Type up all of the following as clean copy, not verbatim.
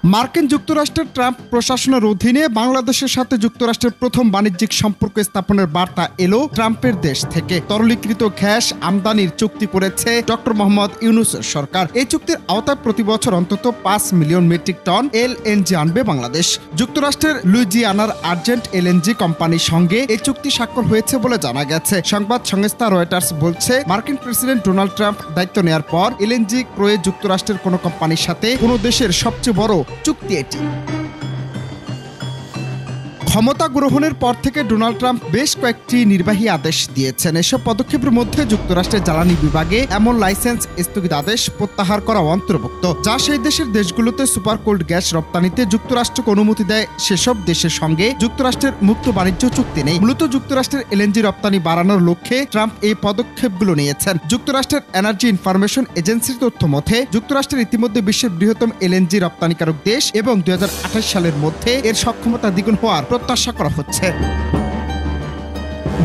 মার্কিন যুক্তরাষ্ট্রের ট্রাম্প প্রশাসনের অধীনে বাংলাদেশের সাথে যুক্তরাষ্ট্রের প্রথম বাণিজ্যিক সম্পর্ক স্থাপনের বার্তা এলো ট্রাম্পের দেশ থেকে। তরলীকৃত গ্যাস আমদানির চুক্তি করেছে ডক্টর মোহাম্মদ ইউনূসের সরকার। এই চুক্তির আওতায় প্রতি বছর অন্তত ৫ মিলিয়ন মেট্রিক টন এলএনজি আনবে বাংলাদেশ। যুক্তরাষ্ট্রের লুইজিয়ানার আর্জেন্ট এলএনজি কোম্পানির সঙ্গে এই চুক্তি স্বাক্ষর হয়েছে বলে জানা গেছে। সংবাদ সংস্থা রয়টার্স বলছে, মার্কিন প্রেসিডেন্ট ডোনাল্ড ট্রাম্প দায়িত্ব নেওয়ার পর এলএনজি ক্রয়ে যুক্তরাষ্ট্রের কোনো কোম্পানির সাথে কোনো দেশের সবচেয়ে বড় চুক্তি এটি। ক্ষমতা গ্রহণের পর থেকে ডোনাল্ড ট্রাম্প বেশ কয়েকটি নির্বাহী আদেশ দিয়েছেন। এসব পদক্ষেপের মধ্যে যুক্তরাষ্ট্রের জ্বালানি বিভাগে এমন লাইসেন্স স্থগিত আদেশ প্রত্যাহার করা অন্তর্ভুক্ত, যা সেই দেশের দেশগুলোতে সুপার কোল্ড গ্যাস রপ্তানিতে যুক্তরাষ্ট্রকে অনুমতি দেয় সেসব দেশের সঙ্গে যুক্তরাষ্ট্রের মুক্ত বাণিজ্য চুক্তি নেই। মূলত যুক্তরাষ্ট্রের এলএনজি রপ্তানি বাড়ানোর লক্ষ্যে ট্রাম্প এই পদক্ষেপগুলো নিয়েছেন। যুক্তরাষ্ট্রের এনার্জি ইনফরমেশন এজেন্সির তথ্য মতে, যুক্তরাষ্ট্রের ইতিমধ্যে বিশ্বের বৃহত্তম এলএনজি রপ্তানিকারক দেশ এবং ২০২৮ সালের মধ্যে এর সক্ষমতা দ্বিগুণ হওয়ার প্রত্যাশা করা হচ্ছে।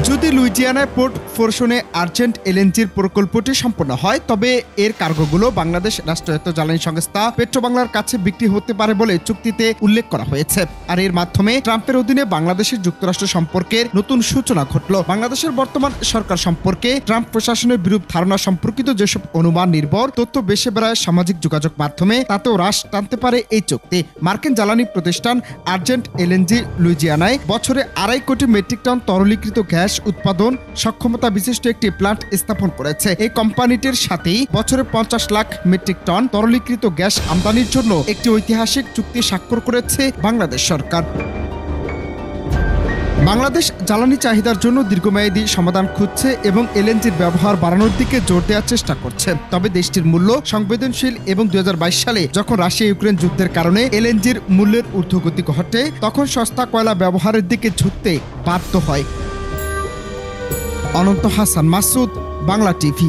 যদি লুইজিয়ানায় পোর্ট ফোরশনে আর্জেন্ট এলএনজির প্রকল্পটি সম্পন্ন হয়, তবে এর কার্গোগুলো বাংলাদেশ রাষ্ট্রায়ত্ত জ্বালানি সংস্থা পেট্রোবাংলার কাছে বিক্রি হতে পারে বলে চুক্তিতে উল্লেখ করা হয়েছে। আর এর মাধ্যমে ট্রাম্পের অধীনে বাংলাদেশের যুক্তরাষ্ট্র সম্পর্কের নতুন সূচনা ঘটল। বাংলাদেশের বর্তমান সরকার সম্পর্কে ট্রাম্প প্রশাসনের বিরূপ ধারণা সম্পর্কিত যেসব অনুমান নির্ভর তথ্য বেশি বেড়ায় সামাজিক যোগাযোগ মাধ্যমে, তাতেও হ্রাস টানতে পারে এই চুক্তি। মার্কিন জ্বালানি প্রতিষ্ঠান আর্জেন্ট এলএনজি লুইজিয়ানায় বছরে ২.৫ কোটি মেট্রিক টন তরলীকৃত গ্যাস উৎপাদন সক্ষমতা বিশিষ্ট একটি প্ল্যান্ট স্থাপন করেছে। এই কোম্পানিটির সাথেই বছরে ৫০ লাখ মেট্রিক টন তরলীকৃত গ্যাস আমদানির জন্য একটি ঐতিহাসিক চুক্তি স্বাক্ষর করেছে বাংলাদেশ সরকার। বাংলাদেশ জ্বালানি চাহিদার জন্য দীর্ঘমেয়াদী সমাধান খুঁজছে এবং এলএনজির ব্যবহার বাড়ানোর দিকে জোর দেওয়ার চেষ্টা করছে। তবে দেশটির মূল্য সংবেদনশীল এবং ২০২২ সালে যখন রাশিয়া ইউক্রেন যুদ্ধের কারণে এলএনজির মূল্যের ঊর্ধ্বগতি ঘটে, তখন সস্তা কয়লা ব্যবহারের দিকে ঝুঁকতে বাধ্য হয়। অনন্ত হাসান মাসুদ, বাংলা টিভি।